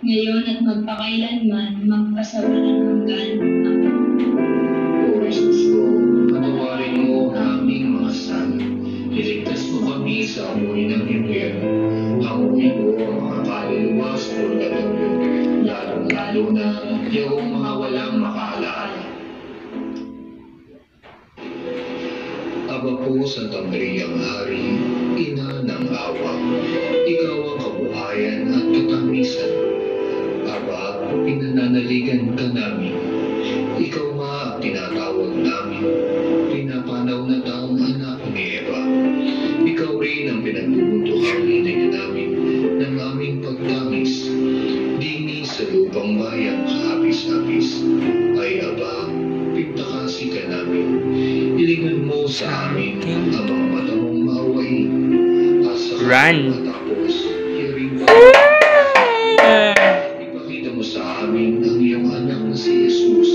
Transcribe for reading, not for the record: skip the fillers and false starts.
ngayon at magpakailanman, magpasawalang hanggan. O Jesus ko, patawarin mo ang aming mga sala. Iligtas mo kami sa amoy ng impyerno. Hanguin mo ang mga kaluluwa sa purgatorio, lalong-lalo na yung mga walang makaalaala. Aba po, Santa Maria Hari, Ina ng awa, ikaw ang kabuhayan at katamisan. Aba, pinananaligan ka namin. Ikaw nga ang tinatawag namin, pinapanaw na taong anak ni Eva. Ikaw rin ang pinagbubutuhang hininga namin ng aming pagtangis. Dini sa lupang bayang kahapis-hapis. Ay Aba, pagtakasi ka namin. Ilingan mo sa amin ang mga mata mong maawain. At sa Run. matapos, hiring ipakita mo sa amin ang iyong anak na si Jesus